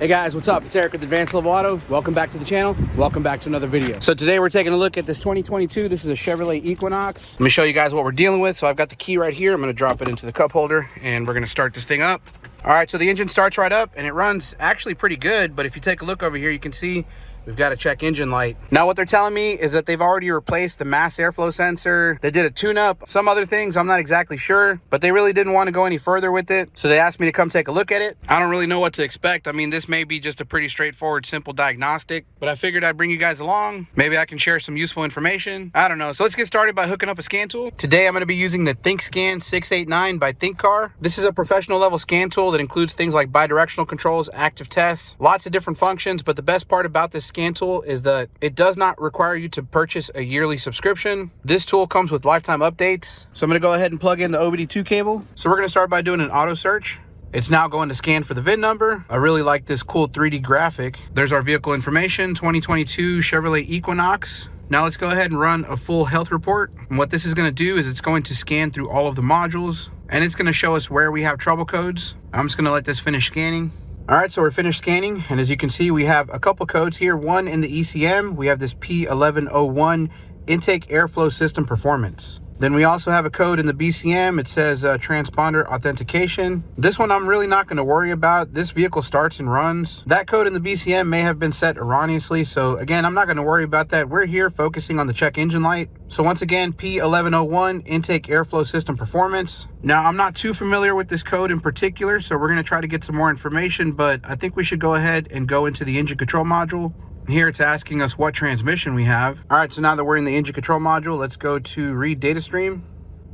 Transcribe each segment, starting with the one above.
Hey guys, what's up? It's Eric with Advanced Level Auto. Welcome back to the channel. Welcome back to another video. So today we're taking a look at this 2022. This is a Chevrolet Equinox. Let me show you guys what we're dealing with. So I've got the key right here. I'm going to drop it into the cup holder and we're going to start this thing up. All right, so the engine starts right up and it runs actually pretty good. But if you take a look over here, you can see we've got a check engine light. Now what they're telling me is that they've already replaced the mass airflow sensor. They did a tune-up, some other things, I'm not exactly sure, but they really didn't want to go any further with it. So they asked me to come take a look at it. I don't really know what to expect. I mean, this may be just a pretty straightforward, simple diagnostic, but I figured I'd bring you guys along. Maybe I can share some useful information. I don't know. So let's get started by hooking up a scan tool. Today I'm going to be using the ThinkScan 689 by Thinkcar. This is a professional level scan tool that includes things like bidirectional controls, active tests, lots of different functions, but the best part about this scan tool is that it does not require you to purchase a yearly subscription. This tool comes with lifetime updates. So I'm going to go ahead and plug in the OBD2 cable. So we're going to start by doing an auto search. It's now going to scan for the VIN number. I really like this cool 3D graphic. There's our vehicle information, 2022 Chevrolet Equinox. Now let's go ahead and run a full health report. And what this is going to do is it's going to scan through all of the modules and it's going to show us where we have trouble codes. I'm just going to let this finish scanning. All right, so we're finished scanning, and as you can see, we have a couple codes here. One in the ECM, we have this P1101 intake airflow system performance. Then we also have a code in the BCM. It says transponder authentication. This one I'm really not going to worry about. This vehicle starts and runs. That code in the BCM may have been set erroneously. So again, I'm not going to worry about that. We're here focusing on the check engine light. So once again, P1101 intake airflow system performance. Now I'm not too familiar with this code in particular, so we're going to try to get some more information, but I think we should go ahead and go into the engine control module. Here it's asking us what transmission we have. All right, so now that we're in the engine control module, let's go to read data stream.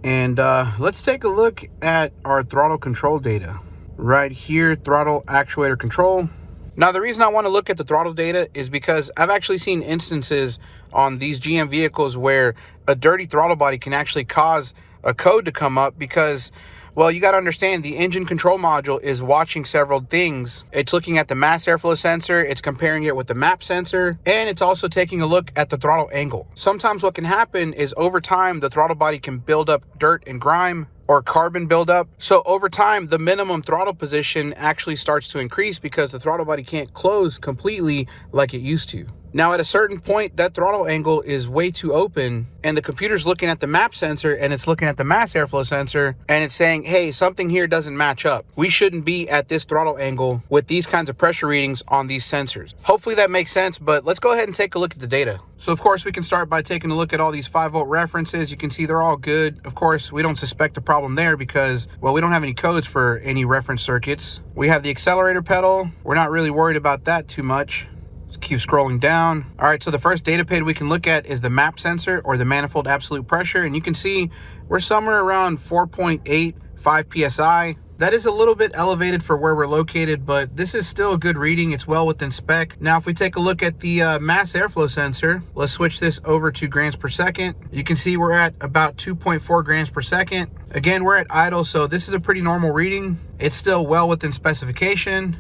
And let's take a look at our throttle control data. Right here, throttle actuator control. Now the reason I want to look at the throttle data is because I've actually seen instances on these GM vehicles where a dirty throttle body can actually cause a code to come up because, well, you got to understand the engine control module is watching several things. It's looking at the mass airflow sensor, it's comparing it with the map sensor, and it's also taking a look at the throttle angle. Sometimes what can happen is over time, the throttle body can build up dirt and grime or carbon buildup. So over time, the minimum throttle position actually starts to increase because the throttle body can't close completely like it used to. Now, at a certain point, that throttle angle is way too open and the computer's looking at the map sensor and it's looking at the mass airflow sensor and it's saying, hey, something here doesn't match up. We shouldn't be at this throttle angle with these kinds of pressure readings on these sensors. Hopefully that makes sense, but let's go ahead and take a look at the data. So of course, we can start by taking a look at all these 5-volt references. You can see they're all good. Of course, we don't suspect a problem there because, well, we don't have any codes for any reference circuits. We have the accelerator pedal. We're not really worried about that too much. Let's keep scrolling down. All right, so the first data pad we can look at is the map sensor or the manifold absolute pressure. And you can see we're somewhere around 4.85 PSI. That is a little bit elevated for where we're located, but this is still a good reading. It's well within spec. Now, if we take a look at the mass airflow sensor, let's switch this over to grams per second. You can see we're at about 2.4 grams per second. Again, we're at idle, so this is a pretty normal reading. It's still well within specification.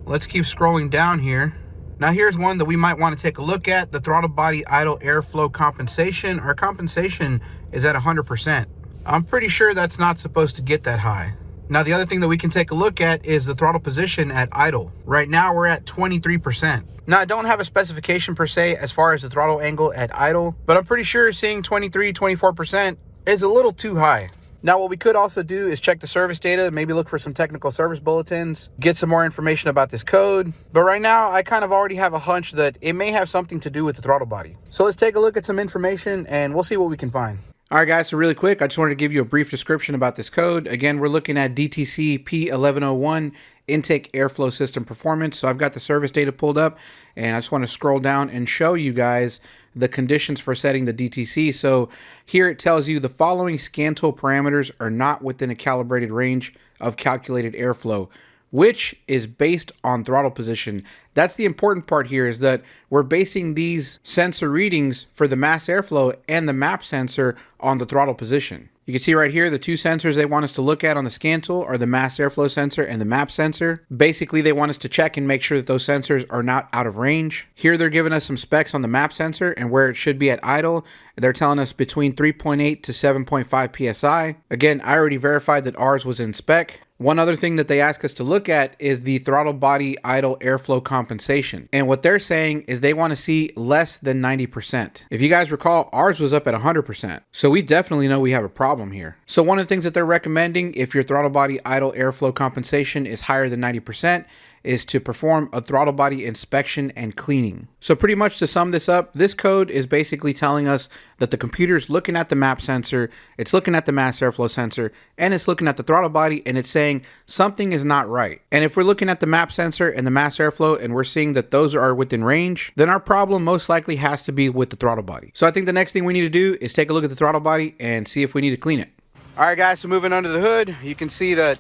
Let's keep scrolling down here. Now here's one that we might want to take a look at, the throttle body idle airflow compensation. Our compensation is at 100%. I'm pretty sure that's not supposed to get that high. Now the other thing that we can take a look at is the throttle position at idle. Right now we're at 23%. Now I don't have a specification per se as far as the throttle angle at idle, but I'm pretty sure seeing 23, 24% is a little too high. Now, what we could also do is check the service data, maybe look for some technical service bulletins, get some more information about this code. But right now, I kind of already have a hunch that it may have something to do with the throttle body. So let's take a look at some information and we'll see what we can find. All right, guys, so really quick, I just wanted to give you a brief description about this code. Again, we're looking at DTC P1101 intake airflow system performance. So I've got the service data pulled up and I just want to scroll down and show you guys the conditions for setting the DTC. So here it tells you the following scan tool parameters are not within a calibrated range of calculated airflow, which is based on throttle position. That's the important part here, is that we're basing these sensor readings for the mass airflow and the map sensor on the throttle position. You can see right here, the two sensors they want us to look at on the scan tool are the mass airflow sensor and the map sensor. Basically, they want us to check and make sure that those sensors are not out of range. Here, they're giving us some specs on the map sensor and where it should be at idle. They're telling us between 3.8 to 7.5 PSI. Again, I already verified that ours was in spec. One other thing that they ask us to look at is the throttle body idle airflow compensation. And what they're saying is they want to see less than 90%. If you guys recall, ours was up at 100%. So we definitely know we have a problem here. So one of the things that they're recommending if your throttle body idle airflow compensation is higher than 90% is to perform a throttle body inspection and cleaning. So pretty much to sum this up, this code is basically telling us that the computer is looking at the map sensor, it's looking at the mass airflow sensor, and it's looking at the throttle body, and it's saying something is not right. And if we're looking at the map sensor and the mass airflow and we're seeing that those are within range, then our problem most likely has to be with the throttle body. So I think the next thing we need to do is take a look at the throttle body and see if we need to clean it. All right guys, so moving under the hood, you can see that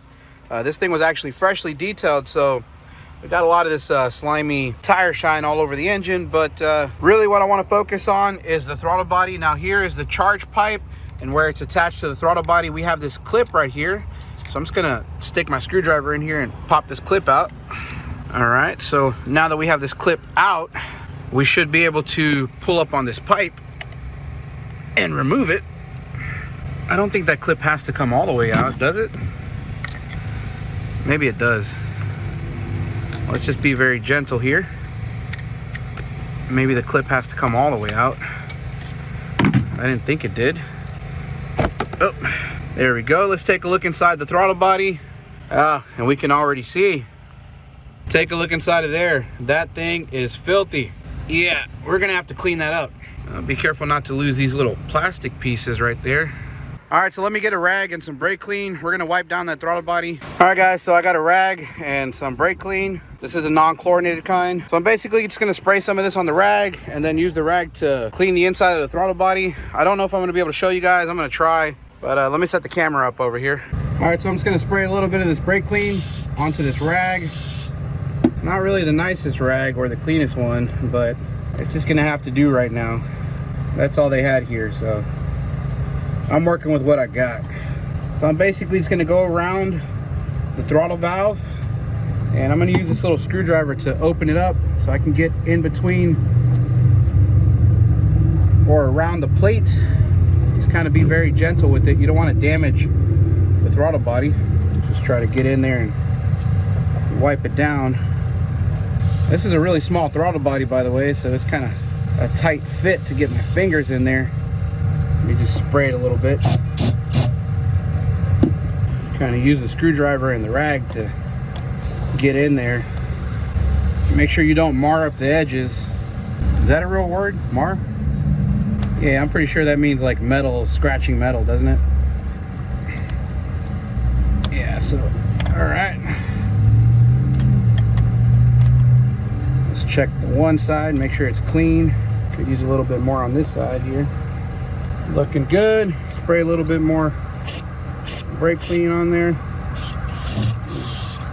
this thing was actually freshly detailed, so we got a lot of this slimy tire shine all over the engine, but really what I want to focus on is the throttle body. Now here is the charge pipe, and where it's attached to the throttle body, we have this clip right here. So I'm just gonna stick my screwdriver in here and pop this clip out. All right, so now that we have this clip out, we should be able to pull up on this pipe and remove it. I don't think that clip has to come all the way out, does it? Maybe it does. Let's just be very gentle here. Maybe the clip has to come all the way out. I didn't think it did. Oh, there we go. Let's take a look inside the throttle body. And we can already see. Take a look inside of there. That thing is filthy. Yeah, we're gonna have to clean that up. Be careful not to lose these little plastic pieces right there. All right, so let me get a rag and some brake clean. We're gonna wipe down that throttle body. All right guys, so I got a rag and some brake clean. This is a non-chlorinated kind. So I'm basically just gonna spray some of this on the rag and then use the rag to clean the inside of the throttle body. I don't know if I'm gonna be able to show you guys. I'm gonna try, but let me set the camera up over here. All right, so I'm just gonna spray a little bit of this brake clean onto this rag. It's not really the nicest rag or the cleanest one, but it's just gonna have to do right now. That's all they had here, so I'm working with what I got. So I'm basically just gonna go around the throttle valve, and I'm gonna use this little screwdriver to open it up so I can get in between or around the plate. Just kind of be very gentle with it. You don't want to damage the throttle body. Just try to get in there and wipe it down. This is a really small throttle body, by the way, so it's kind of a tight fit to get my fingers in there. Let me just spray it a little bit. Kind of use the screwdriver and the rag to get in there. Make sure you don't mar up the edges. Is that a real word? Mar? Yeah, I'm pretty sure that means like metal, scratching metal, doesn't it? Yeah, so, all right. Let's check the one side, make sure it's clean. Could use a little bit more on this side here. Looking good. Spray a little bit more brake clean on there.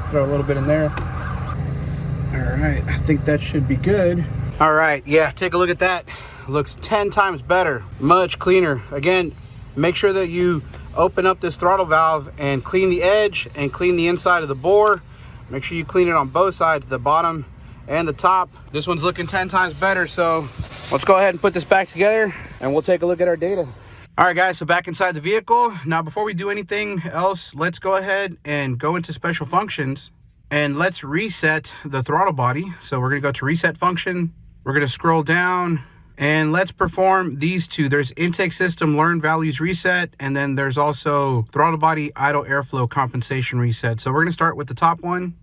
Throw a little bit in there. All right, I think that should be good. All right, yeah, take a look at that. Looks 10 times better, much cleaner. Again, make sure that you open up this throttle valve and clean the edge and clean the inside of the bore. Make sure you clean it on both sides, the bottom and the top. This one's looking 10 times better, so let's go ahead and put this back together and we'll take a look at our data. All right guys, so back inside the vehicle. Now before we do anything else, let's go ahead and go into special functions and let's reset the throttle body. So we're gonna go to reset function. We're gonna scroll down and let's perform these two. There's intake system learn values reset, and then there's also throttle body idle airflow compensation reset. So we're gonna start with the top one.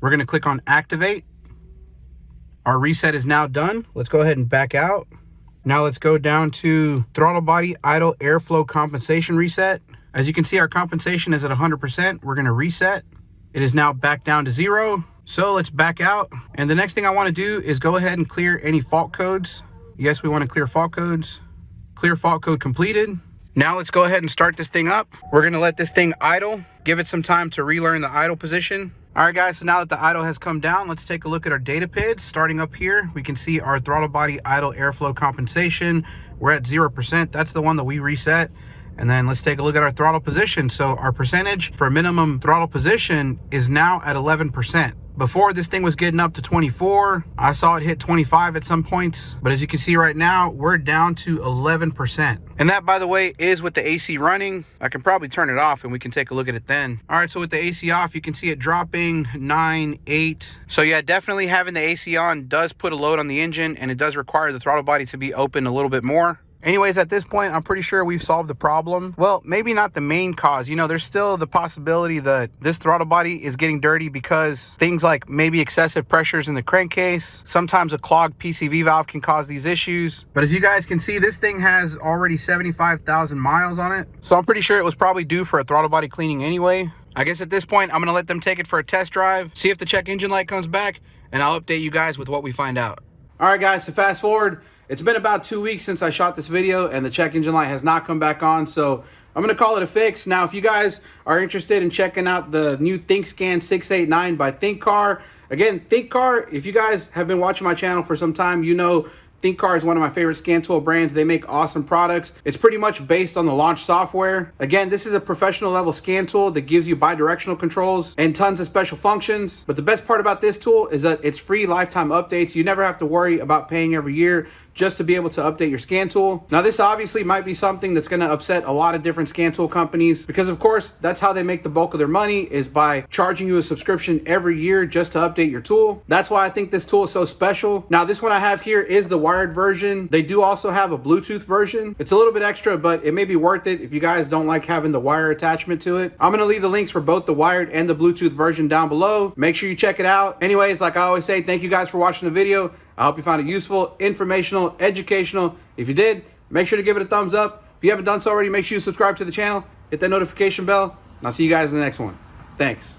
We're gonna click on activate. Our reset is now done. Let's go ahead and back out. Now let's go down to throttle body idle airflow compensation reset. As you can see, our compensation is at 100%. We're gonna reset. It is now back down to 0. So let's back out. And the next thing I wanna do is go ahead and clear any fault codes. Yes, we wanna clear fault codes. Clear fault code completed. Now let's go ahead and start this thing up. We're gonna let this thing idle, give it some time to relearn the idle position. All right guys, so now that the idle has come down, let's take a look at our data PIDs. Starting up here, we can see our throttle body idle airflow compensation. We're at 0%, that's the one that we reset. And then let's take a look at our throttle position. So our percentage for minimum throttle position is now at 11%. Before, this thing was getting up to 24. I saw it hit 25 at some points, but as you can see right now, we're down to 11%. And that, by the way, is with the AC running. I can probably turn it off and we can take a look at it then. All right, so with the AC off, you can see it dropping 9, 8. So yeah, definitely having the AC on does put a load on the engine, and it does require the throttle body to be open a little bit more. Anyways, at this point, I'm pretty sure we've solved the problem. Well, maybe not the main cause. You know, there's still the possibility that this throttle body is getting dirty because things like maybe excessive pressures in the crankcase. Sometimes a clogged PCV valve can cause these issues. But as you guys can see, this thing has already 75,000 miles on it. So I'm pretty sure it was probably due for a throttle body cleaning anyway. I guess at this point, I'm going to let them take it for a test drive, see if the check engine light comes back, and I'll update you guys with what we find out. All right, guys, so fast forward. It's been about 2 weeks since I shot this video and the check engine light has not come back on, so I'm going to call it a fix. Now, if you guys are interested in checking out the new ThinkScan 689 by Thinkcar, again, Thinkcar, if you guys have been watching my channel for some time, you know Thinkcar is one of my favorite scan tool brands. They make awesome products. It's pretty much based on the launch software. Again, this is a professional level scan tool that gives you bidirectional controls and tons of special functions. But the best part about this tool is that it's free lifetime updates. You never have to worry about paying every year just to be able to update your scan tool. Now, this obviously might be something that's going to upset a lot of different scan tool companies because, of course, that's how they make the bulk of their money, is by charging you a subscription every year just to update your tool. That's why I think this tool is so special. Now, this one I have here is the wired version. They do also have a Bluetooth version. It's a little bit extra, but it may be worth it if you guys don't like having the wire attachment to it. I'm going to leave the links for both the wired and the Bluetooth version down below. Make sure you check it out. Anyways, like I always say, thank you guys for watching the video. I hope you found it useful, informational, educational. If you did, make sure to give it a thumbs up. If you haven't done so already, make sure you subscribe to the channel, hit that notification bell, and I'll see you guys in the next one. Thanks.